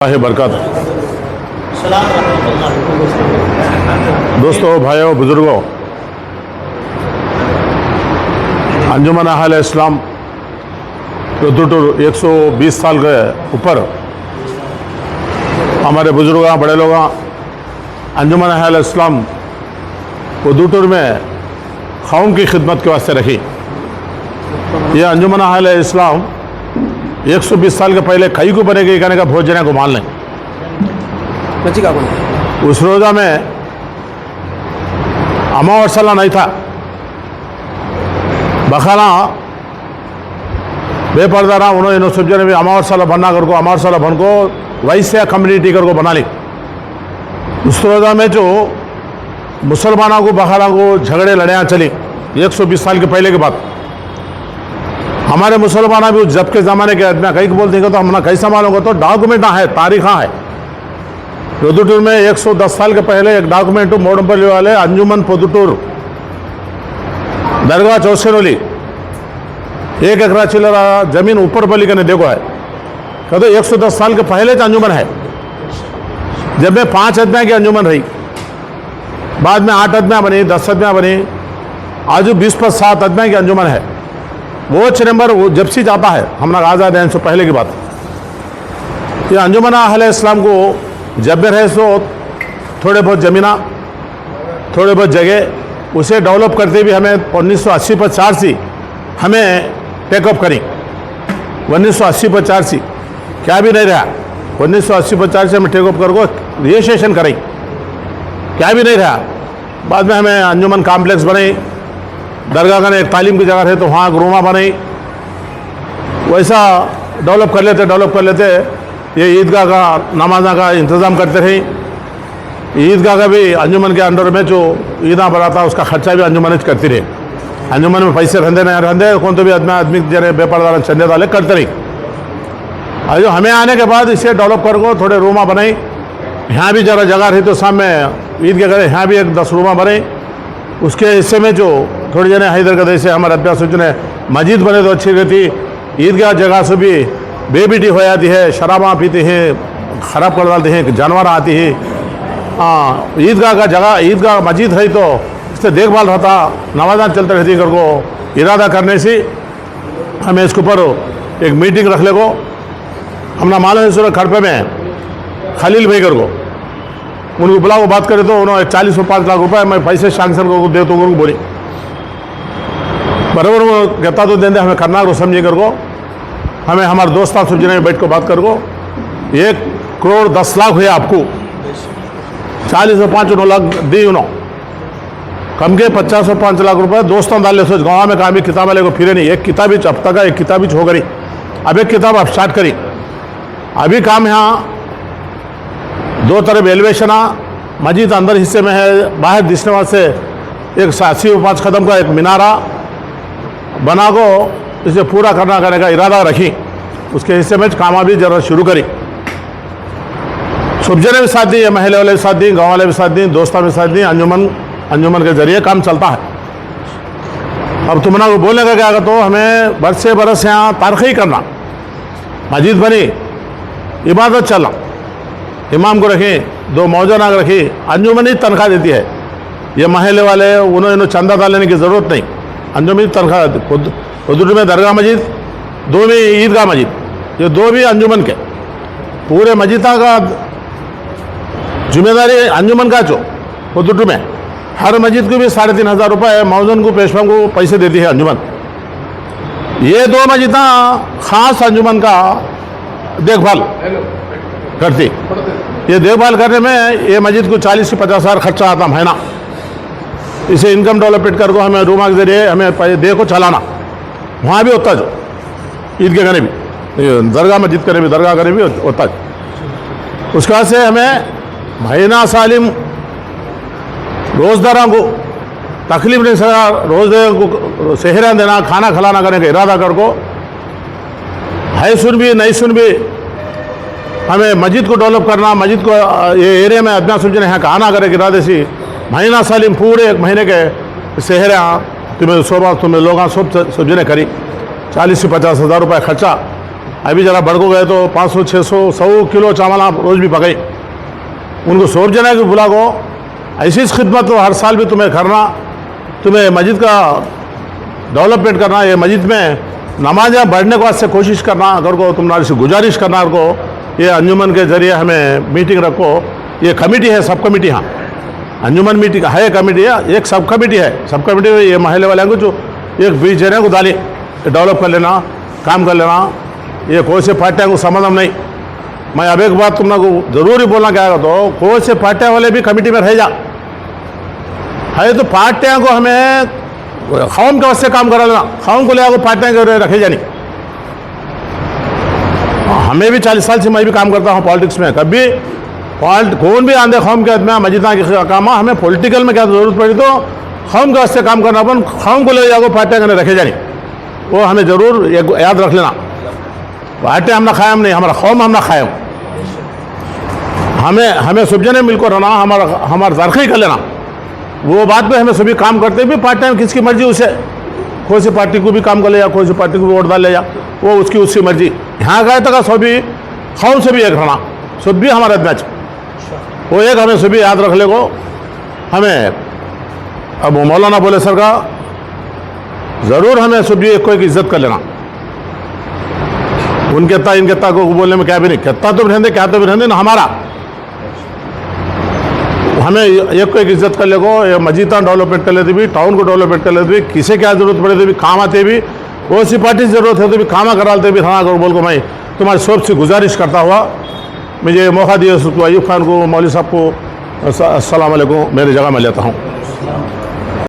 बरकत। दोस्तों, भाइयों, बुजुर्गों, अंजुमन अहले इस्लाम रुद्रटूर 120 साल के ऊपर हमारे बुजुर्ग बड़े लोग अंजुमन अहले इस्लाम रुद्रटूर में कौम की खिदमत के वास्ते रखी। ये अंजुमन अहले इस्लाम 120 साल के पहले कई को बनेगी कहने का भोजन को मान लें। उस रोज़ा में अमावस्या नहीं था, बखाना बेपर्दा रहा उन्होंने सब जने भी अमावस्या बनना कर को अमावस्या बन को वैसे कम्युनिटी कर को बना ली। उस रोज़ा में जो मुसलमानों को बखाना को झगड़े लड़ाइयाँ चली 120 साल के पहले के बाद। हमारे मुसलमान भी जब के ज़माने के आदमी कहीं बोल देंगे तो हमने कैसा मालूम हो, तो डॉक्यूमेंट है, तारीख है। पोदुटूर में 110 साल के पहले एक डॉक्यूमेंट मोडपल्ली वाले अंजुमन पोदुटूर दरगाह चौसेनोली 1 एकरा चिल्लरा जमीन ऊपर बली का देखो है, कहते 110 साल के पहले तो अंजुमन है। जब में 5 आदमियाँ की अंजुमन रही, बाद में 8 आदमियाँ बनी, 10 आदमियाँ बनी, आज 20 पर 7 आदमियाँ की अंजुमन है। वो नंबर वो जब से जाता है हमारा आज़ाद है से पहले की बात। ये अंजुमन अहले इस्लाम को जब भी रहे सो थोड़े बहुत ज़मीना, थोड़े बहुत जगह उसे डेवलप करते भी हमें 1980 पर 4 सी हमें टेकअप करी। 1980 पर 4 सी क्या भी नहीं रहा, 1980 पर 4 से हमें टेकअप कर को रजिस्ट्रेशन करें, क्या भी नहीं रहा। बाद में हमें अंजुमन कॉम्प्लेक्स बनाई, दरगाह का एक तालीम की जगह है तो वहाँ रूमा बनाई, वैसा डेवलप कर लेते। ये ईदगाह का नमाजा का इंतज़ाम करते रहे। ईदगाह का भी अंजुमन के अंडर में जो ईदा बनाता उसका खर्चा भी अंजुमन करती रही। अंजुमन में पैसे रहंदे नहीं रहंदे कौन तो भी आदमी जरे बेपरदार चंदे वाले करते रही। और जो हमें आने के बाद इसे डेवलप कर को थोड़े रूमा बनाई। यहाँ भी जरा जगह रही तो सामने ईदगाह करे, यहाँ भी एक 10 रूमा बनाई। उसके हिस्से में जो थोड़ी जने हैदर का से हमारे अभ्यास ने मस्जिद बने तो अच्छी रहती। ईदगाह जगह से भी बेबिटी हो जाती है, शराबा पीते हैं, ख़राब कर डालते हैं, जानवर आती है। हाँ, ईदगाह का जगह ईदगाह मस्जिद है तो इससे देखभाल रहता, नमाज़ान चलते रहती कर को इरादा करने से हमें इसके ऊपर एक मीटिंग रख ले को। हमने मालूम है खड़पे में खलील भाई कर को उनको बुलाओ, बात करे तो उन्होंने 40 से 5 लाख रुपए मैं पैसे सैंक्शन को दे तो उनको बोली बराबर वो कहता तो देंगे हमें करना को समझे कर को। हमें हमारे दोस्त आप सब जने बैठ को बात कर को 1 करोड़ 10 लाख हुए आपको, 40 से 5 9 लाख दी उन्होंने कम के 50 से 5 लाख रुपए दोस्तों डाल ले। सोच गाँव में काम किताब वाले को फिरे नहीं, एक किताब ही अब तक एक किताब ही हो करी, अब एक किताब अब स्टार्ट करी। अभी काम यहाँ 2 तरफ एलिवेशन मस्जिद अंदर हिस्से में है, बाहर दिखने वाले एक 80-5 कदम का एक मीनारा बना को इसे पूरा करने का इरादा रखी। उसके हिस्से में काम भी जरा शुरू करी। सब जने भी साथ दी, महल्ले वाले भी साथ दी, गाँव वाले भी साथ दी, दोस्तों भी साथ दी। अंजुमन के जरिए काम चलता है। अब तुमने को बोलने का क्या तो हमें बरस से बरस यहाँ तारखी करना, मस्जिद बनी, इबादत चला, इमाम को रखें, 2 मौजूद रखी, अंजुमन ही तनख्वाह देती है। ये महल्ले वाले उन्होंने चंदा डालने की ज़रूरत नहीं, अंजुमन ही तनख्वाह देती। पोदुटूर में दरगाह मस्जिद, 2 में ईदगाह मस्जिद, ये 2 भी अंजुमन के। पूरे मस्जिद का जिम्मेदारी अंजुमन का। जो पोदुटूर में हर मस्जिद को भी 3,500 रुपये मौजूद को पेशवा को पैसे देती है अंजुमन। ये 2 मस्जिद खास अंजुमन का देखभाल करती। ये देखभाल करने में ये मस्जिद को 40 से 50 हज़ार खर्चा आता महीना। इसे इनकम डेवलपमेंट कर को हमें रूमा के जरिए हमें पैसे दे को चलाना। वहाँ भी होता जो ईद के घरे भी, दरगाह मस्जिद करे भी, दरगाह करे भी होता है। उसके बाद से हमें महीना सालिम रोज़दारा को तकलीफ नहीं सका, रोज़े को सेहरा देना, खाना खिलाना करने का इरादा कर को है। सुन भी नहीं सुन भी हमें मस्जिद को डेवलप करना, मस्जिद को ये एरिया में अदना सुन यहाँ का आना करे इरादे से महीना सालिम पूरे 1 महीने के सेहरा तुम्हें सोबा तुम्हें लोग सब जने करी 40 से 50 हज़ार रुपये खर्चा अभी ज़रा बढ़ को गए तो 500 600 100 किलो चावल आप रोज़ भी पकाए। उनको सोच जाना कि बुला को ऐसी खिदमत तो हर साल भी तुम्हें करना, तुम्हें मस्जिद का डेवलपमेंट करना, ये मस्जिद में नमाज़ बढ़ने को वास्ते कोशिश करना, अगर को तुम्हारे से गुजारिश करना को ये अंजुमन के ज़रिए हमें मीटिंग रखो। ये कमेटी है, सब कमेटी, हाँ अंजुमन मीटिंग है, कमेटी है, एक सब कमेटी है। सब कमेटी में ये महल्ले वाले को जो एक 20 जने को डाली डेवलप कर लेना, काम कर लेना। ये कोई से पार्टियाँ को संबंध नहीं। मैं अब एक बात तुम को ज़रूर ही बोलना क्या तो कोई से पार्टियाँ वाले भी कमेटी में रह जा है तो पार्टियाँ को हमें कौम के वास्ते काम करा लेना, कौम को ले आकर पार्टियाँ के रखे जानी। हमें भी 40 साल से मैं भी काम करता हूँ पॉलिटिक्स में। कभी कौन भी आंधे कौम के में मस्जिदा के काम, हमें पॉलिटिकल में क्या जरूरत पड़ी तो कौम के वास्ते काम करना, अपन कौम को ले जाकर पार्टियाँ के रखे जानी। वो हमें ज़रूर याद रख लेना। पार्टी हमने कायम नहीं, हमारा कौम हमने कायम। हमें सब जने मिलकर रहना, हमारा तरक्की कर लेना। वो बात पे हमें सभी काम करते भी पार्टियाँ किसकी मर्जी उसे, कोई सी पार्टी को भी काम कर ले या कोई सी पार्टी को भी वोट डाल ले जा, वो उसकी मर्जी। यहाँ गए तक सभी कौन से भी एक रहना, सब भी हमारा मैच वो एक हमें सभी याद रख ले को। हमें अब मौलाना बोले सर का ज़रूर हमें सभी एक को एक इज्जत कर लेना। उनके ता इनके ता को बोलने में क्या भी नहीं, कितना तो भी रहते क्या तो भी रहते ना, हमारा हमें एक को एक इज्जत कर ले को। ये मस्जिदा डेवलपमेंट कर लेते भी, टाउन को डेवलपमेंट कर लेते भी, किसे क्या जरूरत पड़े तो भी काम आते भी, वो सी पार्टी से जरूरत है तो भी काम कराते भी थाना करो बोल को। मैं तुम्हारी सब से गुजारिश करता हुआ मुझे मौका दिया उसको, अयूब खान को, मौलवी साहब को अस्सलाम वालेकुम मेरी जगह में लेता हूँ।